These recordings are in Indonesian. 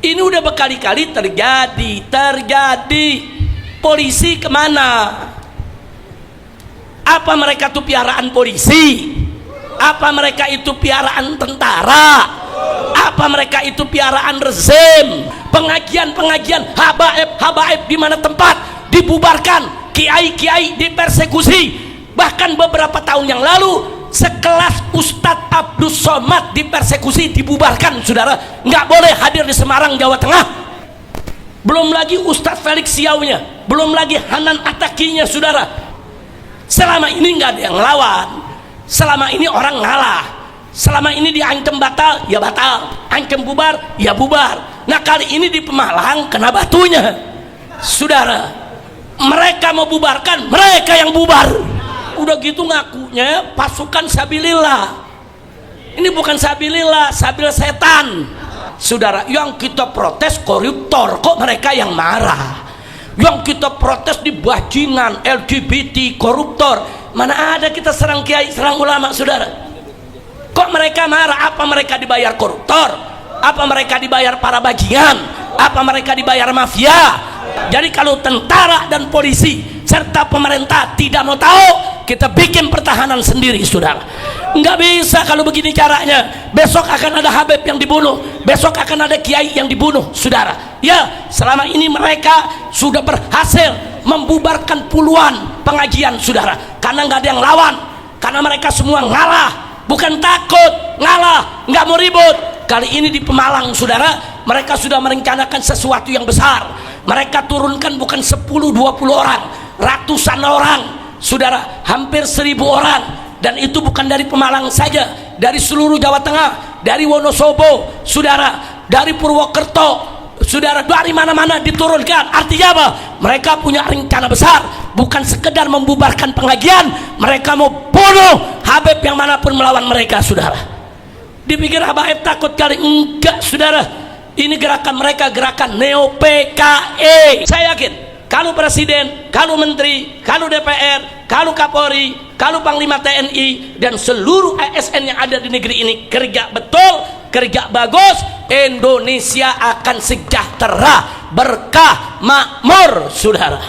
Ini udah berkali-kali terjadi. Polisi kemana? Apa mereka tuh piaraan polisi? Apa mereka itu piaraan tentara? Apa mereka itu piaraan rezim? Pengajian habaib di mana tempat dibubarkan, kiai dipersekusi. Bahkan beberapa tahun yang lalu sekelas Ustadz Abdus Somad dipersekusi, dibubarkan, saudara. Nggak boleh hadir di Semarang, Jawa Tengah. Belum lagi Ustadz Felix Siaunya, belum lagi Hanan Atakinya, saudara. Selama ini nggak ada yang lawan. Selama ini orang ngalah. Selama ini diancam batal, ya batal. Ancam bubar, ya bubar. Nah kali ini di Pemalang kena batunya, saudara. Mereka mau bubarkan, mereka yang bubar. Udah gitu ngakunya pasukan sabilillah. Ini bukan sabilillah, sabil setan, saudara. Yang kita protes koruptor, kok mereka yang marah. Yang kita protes di bajingan, LGBT, koruptor. Mana ada kita serang kiai, serang ulama, saudara. Kok mereka marah? Apa mereka dibayar koruptor? Apa mereka dibayar para bajingan? Apa mereka dibayar mafia? Jadi kalau tentara dan polisi serta pemerintah tidak mau tahu, kita bikin pertahanan sendiri, saudara. Nggak bisa kalau begini caranya. Besok akan ada Habib yang dibunuh, besok akan ada kiai yang dibunuh, saudara. Ya, selama ini mereka sudah berhasil membubarkan puluhan pengajian, saudara, karena nggak ada yang lawan, karena mereka semua ngalah. Bukan takut, ngalah, nggak mau ribut. Kali ini di Pemalang, saudara, mereka sudah merencanakan sesuatu yang besar. Mereka turunkan bukan 10-20 orang, ratusan orang, saudara, hampir 1000 orang. Dan itu bukan dari Pemalang saja, dari seluruh Jawa Tengah, dari Wonosobo, saudara, dari Purwokerto, saudara, dari mana-mana diturunkan. Artinya apa? Mereka punya rencana besar, bukan sekedar membubarkan pengajian, mereka mau bunuh Habib yang manapun melawan mereka, saudara. Dipikir Habib takut kali? Enggak, saudara. Ini gerakan mereka, gerakan Neo PKE. Saya yakin kalau presiden, kalau menteri, kalau DPR, kalau Kapolri, kalau Panglima TNI dan seluruh ASN yang ada di negeri ini kerja betul, kerja bagus, Indonesia akan sejahtera, berkah, makmur, saudara.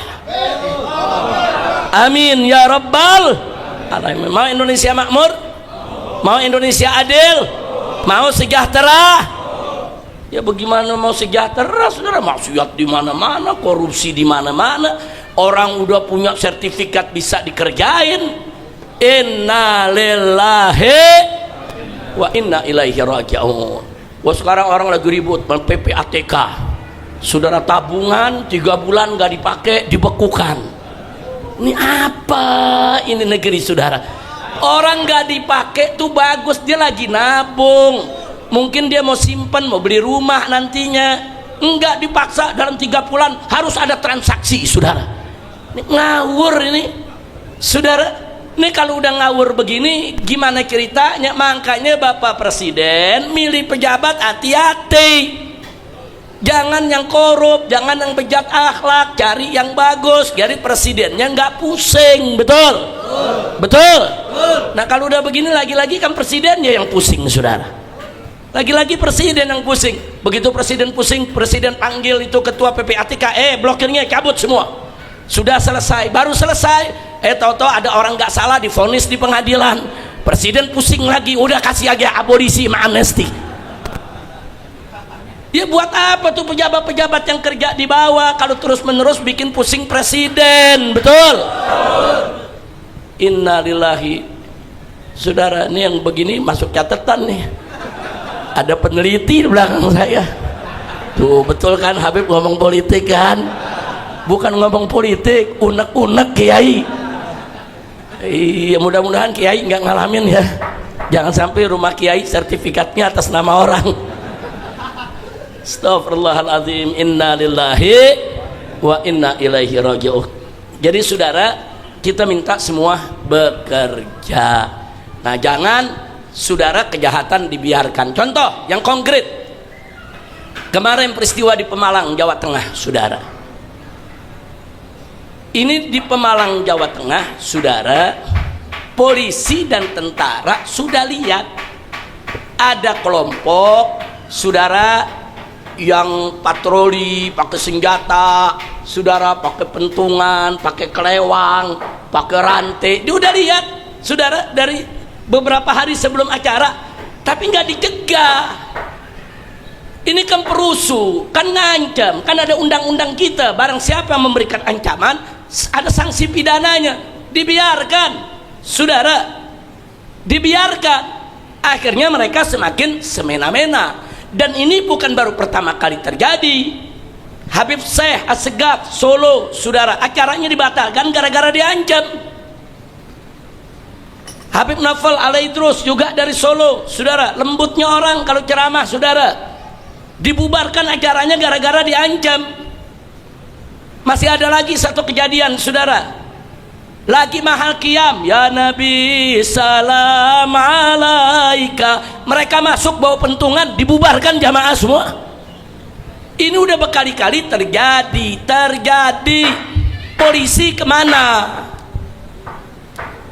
Amin ya rabbal alamin. Mau Indonesia makmur? Mau Indonesia adil? Mau sejahtera? Ya bagaimana mau sejahtera, saudara? Maksiat di mana-mana, korupsi di mana-mana. Orang udah punya sertifikat bisa dikerjain. Inna lillahi wa inna ilaihi raji'un. Wah, sekarang orang lagi ribut PPATK, saudara. Tabungan 3 bulan nggak dipakai, dibekukan. Ini apa ini negeri, saudara? Orang nggak dipakai tuh bagus, dia lagi nabung. Mungkin dia mau simpan, mau beli rumah nantinya. Enggak, dipaksa dalam 3 bulan harus ada transaksi, saudara. Ini ngawur ini, saudara. Ini kalau udah ngawur begini gimana ceritanya? Makanya Bapak Presiden milih pejabat hati-hati. Jangan yang korup, jangan yang bejat akhlak, cari yang bagus. Jadi presidennya nggak pusing, betul? Betul. Nah kalau udah begini lagi-lagi kan presidennya yang pusing, saudara. Lagi-lagi presiden yang pusing. Begitu presiden pusing, presiden panggil itu ketua PPATK, blokirnya cabut semua. Sudah selesai, baru selesai, tahu-tahu ada orang nggak salah divonis di pengadilan. Presiden pusing lagi, udah kasih aja abolisi sama amnesti. Ya buat apa tuh pejabat-pejabat yang kerja di bawah kalau terus-menerus bikin pusing presiden, betul? Innalillahi. Saudara, ini yang begini masuk catatan nih. Ada peneliti di belakang saya. Tuh betul kan Habib ngomong politik kan? Bukan ngomong politik, unek-unek kiai. Iya, mudah-mudahan kiai nggak ngalamin ya. Jangan sampai rumah kiai sertifikatnya atas nama orang. Astaghfirullahaladzim. Inna lillahi wa inna ilaihi raji'un. Jadi saudara, kita minta semua bekerja. Nah jangan, saudara, kejahatan dibiarkan. Contoh yang konkret, kemarin peristiwa di Pemalang, Jawa Tengah, saudara. Ini di Pemalang, Jawa Tengah, saudara, polisi dan tentara sudah lihat ada kelompok, saudara, yang patroli pakai senjata, saudara, pakai pentungan, pakai kelewang, pakai rantai. Dia udah lihat, saudara, dari beberapa hari sebelum acara, tapi nggak dicegah. Ini kan perusuh, kan ngancam, kan ada undang-undang kita. Barang siapa yang memberikan ancaman, ada sanksi pidananya. Dibiarkan, saudara, dibiarkan. Akhirnya mereka semakin semena-mena. Dan ini bukan baru pertama kali terjadi. Habib Syekh Assegaf Solo, saudara, acaranya dibatalkan gara-gara diancam. Habib Naufal Alaidrus juga dari Solo, saudara, lembutnya orang kalau ceramah, saudara, dibubarkan acaranya gara-gara diancam. Masih ada lagi satu kejadian, saudara, lagi mahal qiyam, ya Nabi salam alaika, mereka masuk bawa pentungan, dibubarkan jamaah semua. Ini udah berkali-kali terjadi. Polisi kemana?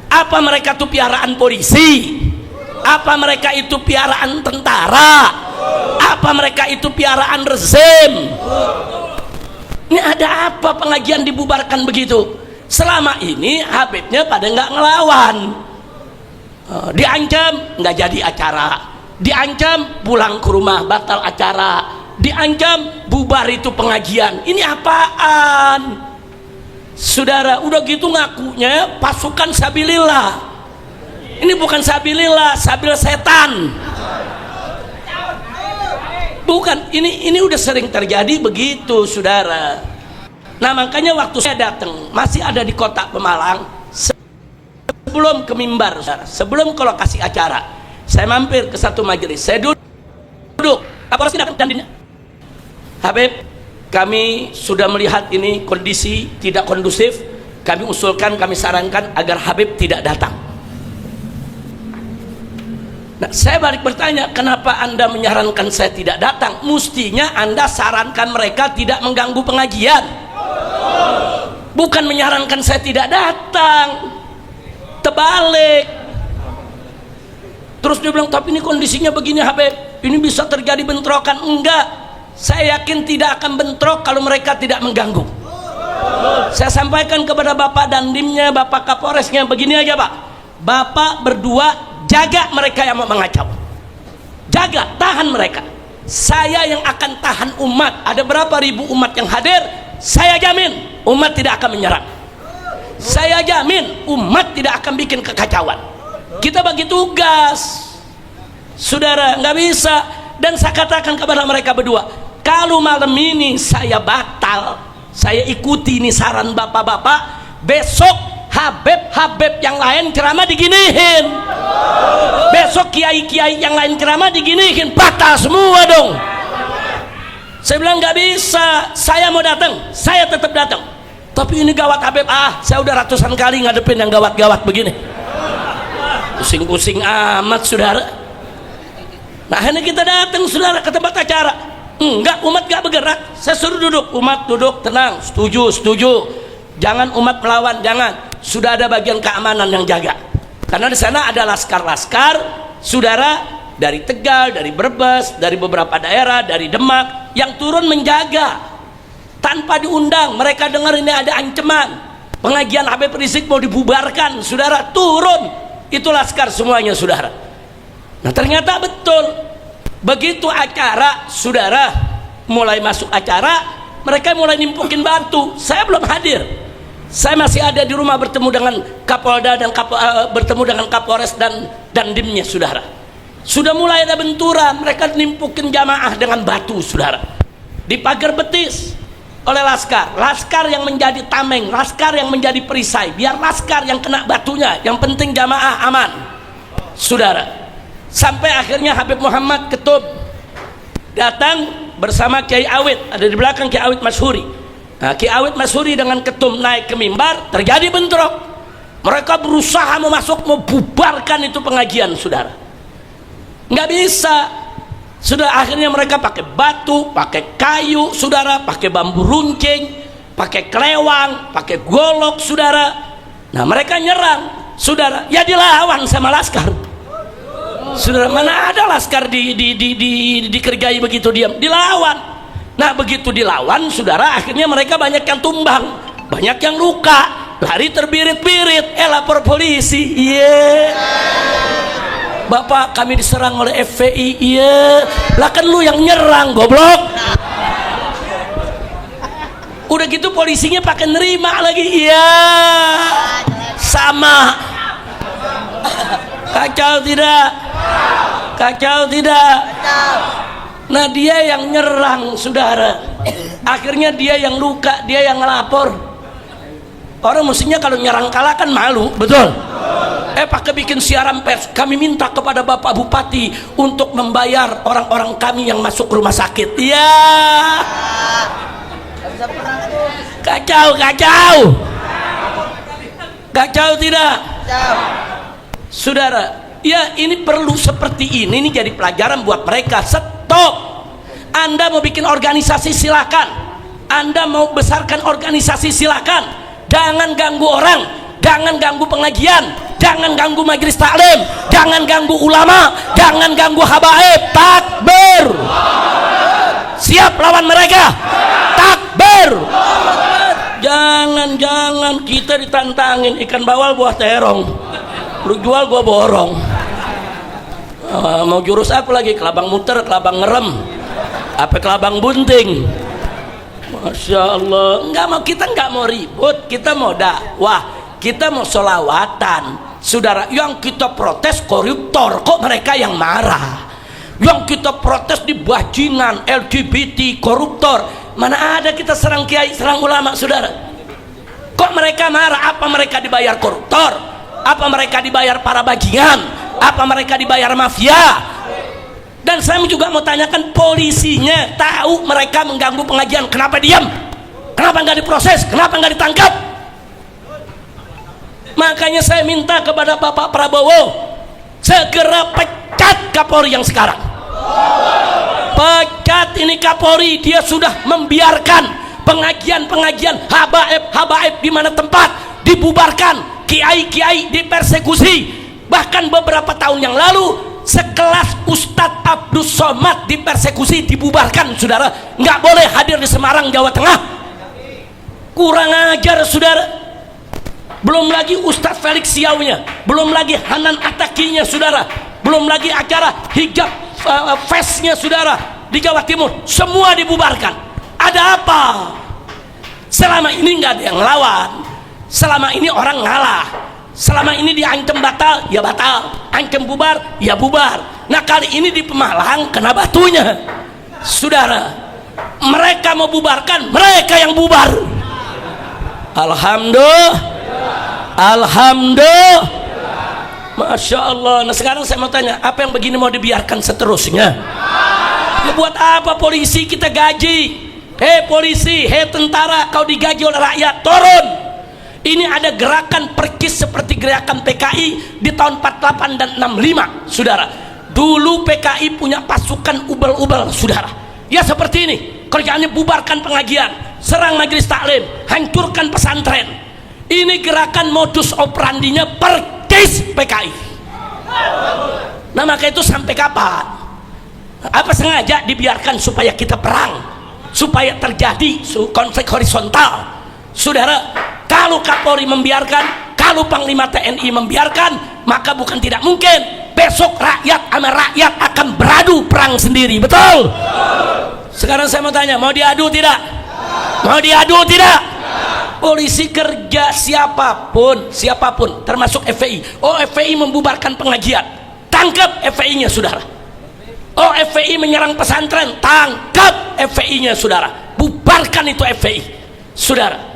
Apa mereka itu piaraan polisi? Apa mereka itu piaraan tentara? Apa mereka itu piaraan rezim? Ini ada apa pengajian dibubarkan begitu? Selama ini Habibnya pada nggak ngelawan. Diancam nggak jadi acara, diancam pulang ke rumah batal acara, diancam bubar itu pengajian. Ini apaan, saudara? Udah gitu ngakunya pasukan sabilillah. Ini bukan sabilillah, sabil setan. Bukan, ini udah sering terjadi begitu, saudara. Nah, makanya waktu saya datang, masih ada di kota Pemalang, sebelum ke mimbar, saudara, sebelum ke lokasi acara, saya mampir ke satu majelis. Saya duduk, Kapolres tidak dan Habib, kami sudah melihat ini kondisi tidak kondusif. Kami usulkan, kami sarankan agar Habib tidak datang. Nah, saya balik bertanya, kenapa Anda menyarankan saya tidak datang? Mestinya Anda sarankan mereka tidak mengganggu pengajian, bukan menyarankan saya tidak datang. Terbalik. Terus dia bilang, tapi ini kondisinya begini Habib, ini bisa terjadi bentrokan. Enggak, saya yakin tidak akan bentrok kalau mereka tidak mengganggu. Saya sampaikan kepada Bapak Dandimnya, Bapak Kapolresnya, begini aja Pak, Bapak berdua jaga mereka yang mau mengacau, jaga, tahan mereka. Saya yang akan tahan umat. Ada berapa ribu umat yang hadir, saya jamin umat tidak akan menyerang. Saya jamin umat tidak akan bikin kekacauan. Kita bagi tugas, saudara, nggak bisa. Dan saya katakan kepada mereka berdua, kalau malam ini saya batal, saya ikuti ini saran bapak-bapak, besok Habib yang lain ceramah diginihin, besok kiai-kiai yang lain ceramah diginihin, batal semua dong. Saya bilang nggak bisa, saya mau datang, saya tetap datang. Tapi ini gawat Habib, saya udah ratusan kali ngadepin yang gawat-gawat begini, pusing-pusing amat, saudara. Nah, akhirnya kita datang, saudara, ke tempat acara. Enggak, umat gak bergerak. Saya suruh duduk, umat duduk tenang, setuju, jangan umat melawan, jangan. Sudah ada bagian keamanan yang jaga, karena di sana ada laskar-laskar, saudara, dari Tegal, dari Brebes, dari beberapa daerah, dari Demak, yang turun menjaga tanpa diundang. Mereka dengar ini ada ancaman pengajian Habib Rizik mau dibubarkan, saudara, turun, itu laskar semuanya, saudara. Nah, ternyata betul begitu acara, saudara, mulai masuk acara, mereka mulai nimpukin batu. Saya belum hadir, saya masih ada di rumah bertemu dengan Kapolda dan bertemu dengan Kapolres dan dimnya, saudara. Sudah mulai ada benturan, mereka nimpukin jamaah dengan batu, saudara, di pagar betis oleh laskar yang menjadi tameng, laskar yang menjadi perisai, biar laskar yang kena batunya, yang penting jamaah aman, saudara. Sampai akhirnya Habib Muhammad Ketub datang bersama Kiai Awit, ada di belakang Kiai Awit Masyhuri. Nah, Kiai Awit Masyhuri dengan Ketum naik ke mimbar, terjadi bentrok. Mereka berusaha mau masuk, mau bubarkan itu pengajian, saudara. Nggak bisa. Sudah akhirnya mereka pakai batu, pakai kayu, saudara, pakai bambu runcing, pakai kelewang, pakai golok, saudara. Nah, mereka nyerang, saudara. Ya dilawan sama laskar. Saudara, mana ada laskar dikerjai begitu diam, dilawan. Nah begitu dilawan saudara, akhirnya mereka banyak yang tumbang, banyak yang luka, lari terbirit-birit, lapor polisi. Iya, Bapak kami diserang oleh FPI. Iya, lah kan lu yang nyerang goblok. Udah gitu polisinya pakai nerima lagi. Iya, sama. Kacau tidak? Kacau tidak? Nah dia yang nyerang saudara, akhirnya dia yang luka, dia yang ngelapor. Orang mestinya kalau nyerang kalah kan malu, betul? Pakai bikin siaran pers, kami minta kepada Bapak Bupati untuk membayar orang-orang kami yang masuk rumah sakit. Iya, kacau, kacau, kacau tidak? Saudara, ya ini perlu seperti ini jadi pelajaran buat mereka. Stop. Anda mau bikin organisasi silakan, Anda mau besarkan organisasi silakan, jangan ganggu orang, jangan ganggu pengajian, jangan ganggu majelis taklim, jangan ganggu ulama, jangan ganggu habaib. Takbir. Siap lawan mereka? Takbir. Jangan kita ditantangin ikan bawal buah terong, lu jual gua borong. Mau jurus apa lagi? Kelabang muter, kelabang ngerem, apa kelabang bunting. Masya Allah. Kita nggak mau ribut, kita mau dakwah, kita mau solawatan. Saudara, yang kita protes koruptor, kok mereka yang marah? Yang kita protes di bajingan, LGBT, koruptor, mana ada kita serang kiai, serang ulama, saudara? Kok mereka marah? Apa mereka dibayar koruptor? Apa mereka dibayar para bajingan? Apa mereka dibayar mafia? Dan saya juga mau tanyakan, polisinya tahu mereka mengganggu pengajian, kenapa diam? Kenapa nggak diproses? Kenapa nggak ditangkap? Makanya saya minta kepada Bapak Prabowo segera pecat Kapolri yang sekarang. Pecat ini Kapolri, dia sudah membiarkan pengajian-pengajian habaib di mana tempat dibubarkan, kiai-kiai dipersekusi. Bahkan beberapa tahun yang lalu sekelas Ustadz Abdus Somad dipersekusi, dibubarkan, saudara. Nggak boleh hadir di Semarang, Jawa Tengah. Kurang ajar, saudara. Belum lagi Ustadz Felix Siaunya, belum lagi Hanan Atakinya, saudara. Belum lagi acara hijab festnya, saudara, di Jawa Timur. Semua dibubarkan. Ada apa? Selama ini nggak ada yang lawan. Selama ini orang ngalah. Selama ini diancam batal, ya batal, ancam bubar, ya bubar. Nah kali ini di Pemalang kena batunya, saudara. Mereka mau bubarkan, mereka yang bubar. Alhamdulillah, alhamdulillah, masya Allah. Nah sekarang saya mau tanya, apa yang begini mau dibiarkan seterusnya? Ya, buat apa polisi kita gaji? Hei polisi, hei tentara, kau digaji oleh rakyat, turun. Ini ada gerakan perkis seperti gerakan PKI di tahun 48 dan 65, saudara. Dulu PKI punya pasukan ubel-ubel, saudara. Ya seperti ini, kerjaannya bubarkan pengajian, serang majelis taklim, hancurkan pesantren. Ini gerakan modus operandinya perkis PKI. Nah maka itu sampai kapan? Apa sengaja dibiarkan supaya kita perang, supaya terjadi konflik horizontal, saudara? Kalau Kapolri membiarkan, kalau Panglima TNI membiarkan, maka bukan tidak mungkin besok rakyat sama rakyat akan beradu perang sendiri, betul? Sekarang saya mau tanya, mau diadu tidak? Mau diadu tidak? Polisi kerja siapapun, termasuk FPI. Oh FPI membubarkan pengajian, tangkap FPI-nya, saudara. Oh FPI menyerang pesantren, tangkap FPI-nya, saudara. Bubarkan itu FPI, saudara.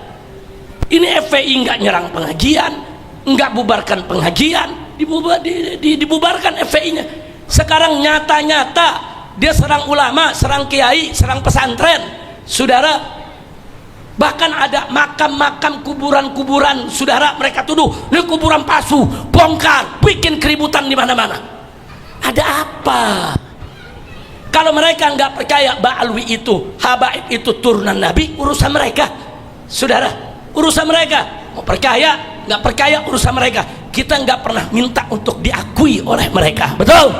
Ini FPI nggak nyerang pengajian, nggak bubarkan pengajian, dibubarkan FPI-nya. Sekarang nyata-nyata dia serang ulama, serang kiai, serang pesantren, saudara. Bahkan ada makam-makam, kuburan-kuburan, saudara, mereka tuduh ini kuburan palsu, bongkar, bikin keributan di mana-mana. Ada apa? Kalau mereka nggak percaya Ba'alwi itu, habaib itu turunan Nabi, urusan mereka, saudara. Urusan mereka, mau percaya nggak percaya urusan mereka. Kita nggak pernah minta untuk diakui oleh mereka, betul?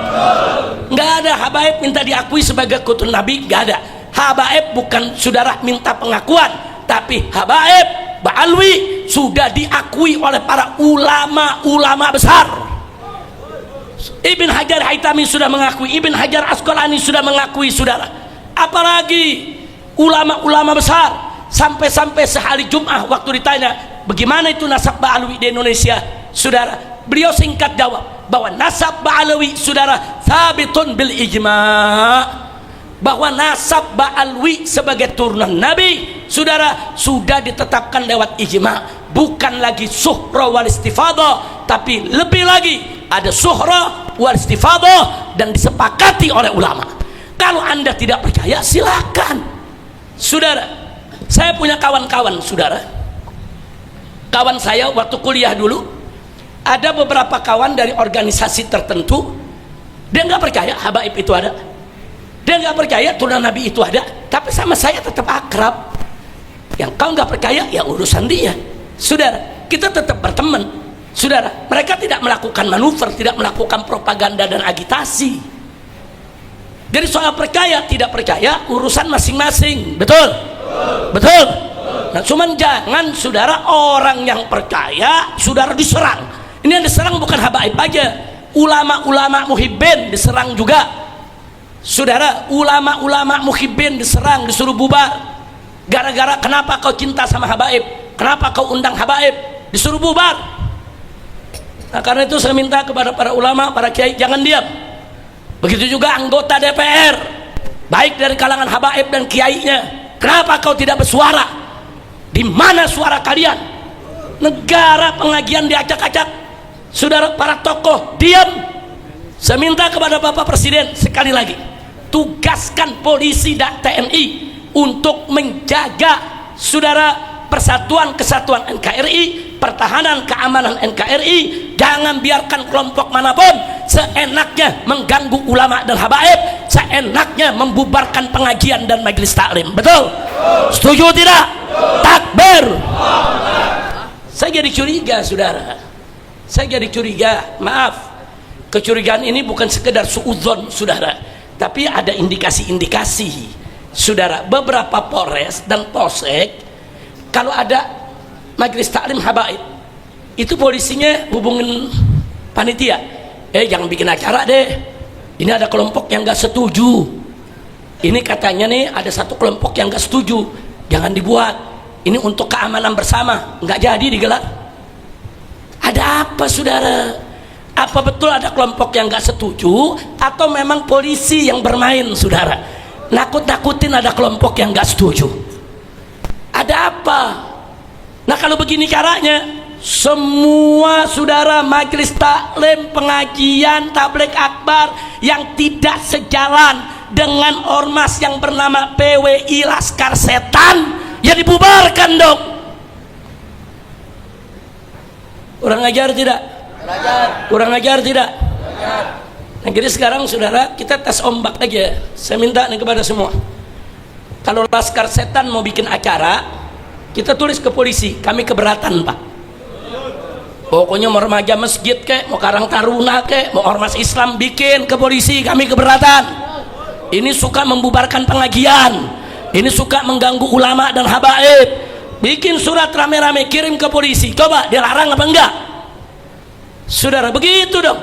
Nggak ada habaib minta diakui sebagai keturunan Nabi, nggak ada. Habaib bukan saudara minta pengakuan, tapi Habaib Ba'alwi sudah diakui oleh para ulama-ulama besar. Ibn Hajar Haytami sudah mengakui, Ibn Hajar Asqalani sudah mengakui, saudara. Apalagi ulama-ulama besar, sampai-sampai sehari Jum'ah waktu ditanya bagaimana itu nasab Ba'alwi di Indonesia, saudara, beliau singkat jawab bahwa nasab Ba'alwi, saudara, sabitun bil ijma', bahwa nasab Ba'alwi sebagai turunan Nabi, saudara, sudah ditetapkan lewat ijma', bukan lagi suhra wal istifadah, tapi lebih lagi ada suhra wal istifadah dan disepakati oleh ulama. Kalau Anda tidak percaya silakan, saudara. Saya punya kawan-kawan, saudara, kawan saya waktu kuliah dulu, ada beberapa kawan dari organisasi tertentu, dia nggak percaya habaib itu ada, dia nggak percaya turunan Nabi itu ada, tapi sama saya tetap akrab. Yang kau nggak percaya ya urusan dia, saudara. Kita tetap berteman, saudara. Mereka tidak melakukan manuver, tidak melakukan propaganda dan agitasi. Jadi soal percaya tidak percaya urusan masing-masing, betul? Betul. Nah, cuman jangan, saudara, orang yang percaya saudara diserang. Ini yang diserang bukan habaib aja, ulama-ulama muhibbin diserang juga, saudara. Ulama-ulama muhibbin diserang, disuruh bubar gara-gara kenapa kau cinta sama habaib, kenapa kau undang habaib, disuruh bubar. Nah, karena itu saya minta kepada para ulama, para kiai, jangan diam. Begitu juga anggota DPR, baik dari kalangan habaib dan kiainya, kenapa kau tidak bersuara? Di mana suara kalian? Negara pengajian diacak-acak, saudara, para tokoh diam. Saya minta kepada Bapak Presiden sekali lagi, tugaskan polisi dan TNI untuk menjaga, saudara, persatuan kesatuan NKRI, pertahanan keamanan NKRI. Jangan biarkan kelompok manapun seenaknya mengganggu ulama dan habaib, seenaknya membubarkan pengajian dan majelis taklim. Betul? Setuju tidak? Takbir. Saya jadi curiga, saudara. Saya jadi curiga. Maaf, kecurigaan ini bukan sekedar suudzon, saudara, tapi ada indikasi-indikasi, saudara. Beberapa Polres dan Polsek, kalau ada majelis taklim habaib, itu polisinya hubungin panitia, jangan bikin acara deh, ini ada kelompok yang gak setuju, ini katanya nih ada satu kelompok yang gak setuju, jangan dibuat, ini untuk keamanan bersama, nggak jadi digelar. Ada apa, saudara? Apa betul ada kelompok yang gak setuju, atau memang polisi yang bermain, saudara, nakut-nakutin ada kelompok yang gak setuju? Ada apa? Nah, kalau begini caranya, semua, saudara, majelis taklim, pengajian, tabligh akbar yang tidak sejalan dengan ormas yang bernama PWI Laskar Setan, ya dibubarkan dong. Kurang ajar tidak? Kurang ajar tidak? Nah, jadi sekarang, saudara, kita tes ombak aja. Saya minta nih kepada semua, kalau Laskar Setan mau bikin acara, kita tulis ke polisi, kami keberatan, Pak. Pokoknya mau remaja masjid kek, mau Karang Taruna kek, mau ormas Islam, bikin ke polisi, kami keberatan. Ini suka membubarkan pengajian, ini suka mengganggu ulama dan habaib. Bikin surat rame-rame, kirim ke polisi. Coba dilarang apa enggak? Saudara, begitu dong.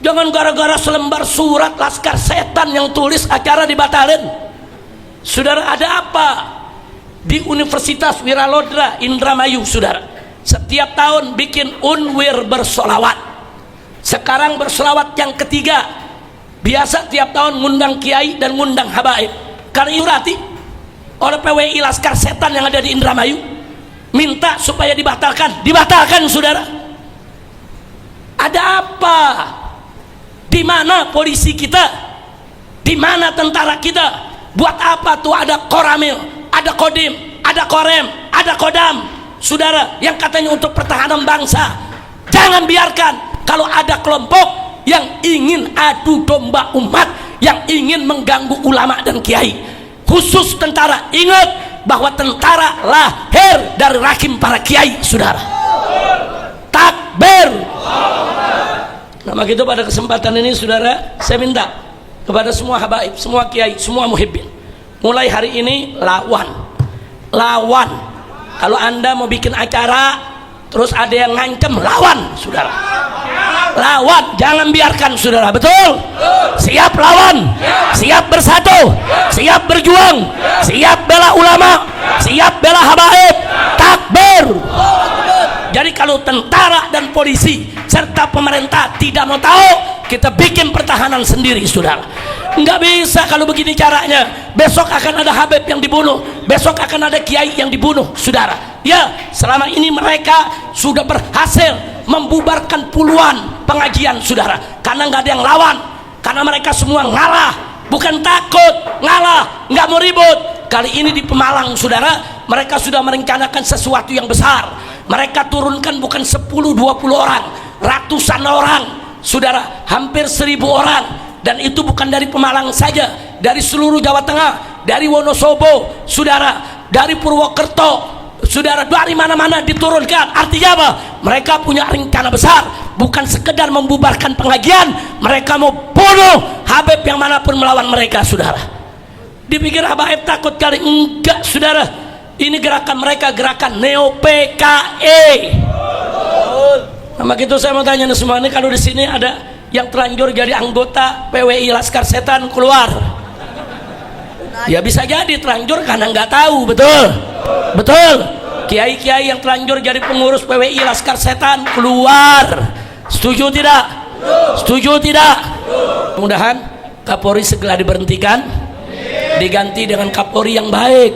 Jangan gara-gara selembar surat Laskar Setan yang tulis acara dibatalin. Saudara, ada apa? Di Universitas Wiralodra Indramayu, saudara, setiap tahun bikin unwir bersolawat. Sekarang bersolawat yang ketiga. Biasa tiap tahun ngundang kiai dan ngundang habaib. Karena iurati oleh PWI Laskar Setan yang ada di Indramayu, minta supaya dibatalkan. Dibatalkan, saudara. Ada apa? Di mana polisi kita? Di mana tentara kita? Buat apa tuh ada koramil, ada kodim, ada korem, ada kodam, saudara, yang katanya untuk pertahanan bangsa? Jangan biarkan kalau ada kelompok yang ingin adu domba umat, yang ingin mengganggu ulama dan kiai, khusus tentara. Ingat bahwa tentara lahir dari rahim para kiai, saudara. Takbir. Nah, begitu pada kesempatan ini, saudara, saya minta kepada semua habaib, semua kiai, semua muhibbin, mulai hari ini lawan. Kalau Anda mau bikin acara terus ada yang ngancem, lawan saudara, lawan, jangan biarkan saudara. Betul? Siap lawan, siap bersatu, siap berjuang, siap bela ulama, siap bela habaib. Takbir. Jadi kalau tentara dan polisi serta pemerintah tidak mau tahu, kita bikin pertahanan sendiri saudara. Nggak bisa kalau begini caranya. Besok akan ada habib yang dibunuh, besok akan ada kiai yang dibunuh saudara. Ya, selama ini mereka sudah berhasil membubarkan puluhan pengajian saudara, karena nggak ada yang lawan, karena mereka semua ngalah, bukan takut, ngalah, nggak mau ribut. Kali ini di Pemalang saudara, mereka sudah merencanakan sesuatu yang besar. Mereka turunkan bukan 10-20 orang, ratusan orang saudara, hampir 1000 orang. Dan itu bukan dari Pemalang saja, dari seluruh Jawa Tengah, dari Wonosobo saudara, dari Purwokerto saudara, dari mana-mana diturunkan. Artinya apa? Mereka punya rencana besar, bukan sekedar membubarkan pengajian, mereka mau bunuh habib yang manapun melawan mereka saudara. Dipikir habaib takut kali? Enggak saudara, ini gerakan mereka, gerakan Neo PKE. Maka itu saya mau tanya semua ini, kalau di sini ada yang terlanjur jadi anggota PWI Laskar Setan, keluar. Ya bisa jadi terlanjur karena nggak tahu. Betul. Kiai-kiai yang terlanjur jadi pengurus PWI Laskar Setan, keluar. Setuju tidak? Mudah-mudahan Kapolri segera diberhentikan, diganti dengan Kapolri yang baik,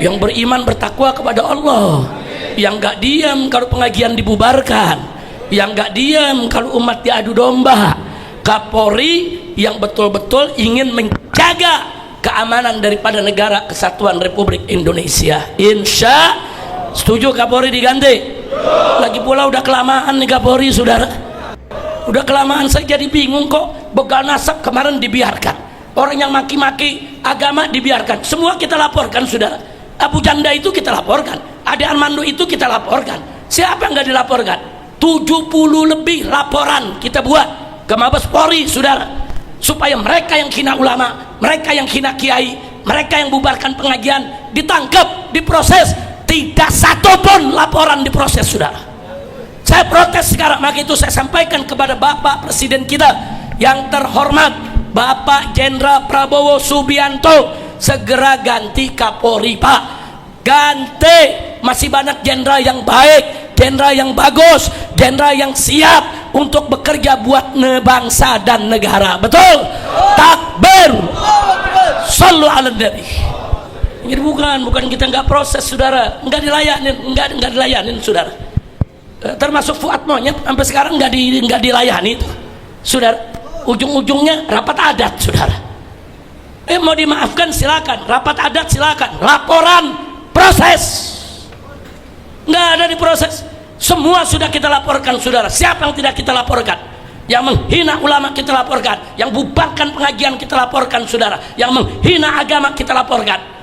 yang beriman bertakwa kepada Allah, yang nggak diam kalau pengajian dibubarkan, yang nggak diam kalau umat diadu domba. Kapolri yang betul-betul ingin menjaga keamanan daripada negara kesatuan Republik Indonesia. Insya setuju Kapolri diganti. Lagi pula udah kelamaan nih Kapolri saudara, udah kelamaan. Saya jadi bingung kok begal nasab kemarin dibiarkan, orang yang maki-maki agama dibiarkan, semua kita laporkan saudara. Abu Janda itu kita laporkan, Ade Armando itu kita laporkan. Siapa yang nggak dilaporkan? 70 lebih laporan kita buat ke Mabes Polri saudara, supaya mereka yang hina ulama, mereka yang hina kiai, mereka yang bubarkan pengajian ditangkap, diproses. Tidak satu pun laporan diproses saudara. Saya protes sekarang. Maka itu saya sampaikan kepada Bapak Presiden kita yang terhormat Bapak Jenderal Prabowo Subianto, segera ganti Kapolri Pak, ganti. Masih banyak jenderal yang baik, jenderal yang bagus, jenderal yang siap untuk bekerja buat bangsa dan negara. Betul? Takbir. Sallu ala nabi. Ini bukan kita nggak proses saudara, nggak dilayanin saudara. Termasuk Fuad Monyet sampai sekarang nggak dilayani itu saudara. Ujung-ujungnya rapat adat saudara. Mau dimaafkan silakan, rapat adat silakan, laporan proses nggak ada diproses. Semua sudah kita laporkan saudara. Siapa yang tidak kita laporkan? Yang menghina ulama kita laporkan, yang bubarkan pengajian kita laporkan saudara, yang menghina agama kita laporkan.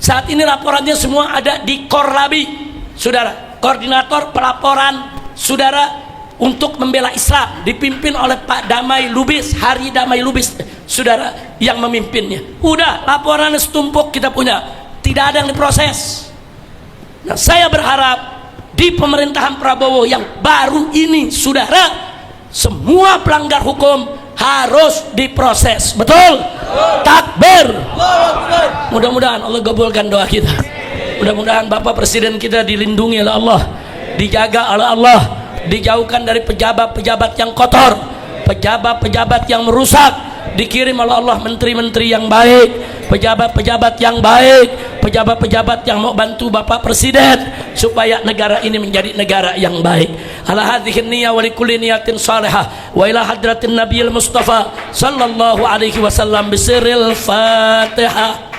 Saat ini laporannya semua ada di Korlabi saudara, koordinator pelaporan saudara untuk membela Islam, dipimpin oleh Pak Damai Lubis, Hari Damai Lubis saudara yang memimpinnya. Udah laporannya setumpuk kita punya, tidak ada yang diproses. Nah saya berharap di pemerintahan Prabowo yang baru ini saudara, semua pelanggar hukum harus diproses. Betul? Takbir. Mudah-mudahan Allah kabulkan doa kita. Mudah-mudahan Bapak Presiden kita dilindungi oleh Allah, dijaga oleh Allah, dijauhkan dari pejabat-pejabat yang kotor, pejabat-pejabat yang merusak, dikirim oleh Allah menteri-menteri yang baik, pejabat-pejabat yang baik, pejabat-pejabat yang mau bantu Bapak Presiden supaya negara ini menjadi negara yang baik. Ala hadhihi niyya wa likulli niyatin salihah wa ila hadratin nabiyil mustafa sallallahu alaihi wasallam bisirril Fatihah.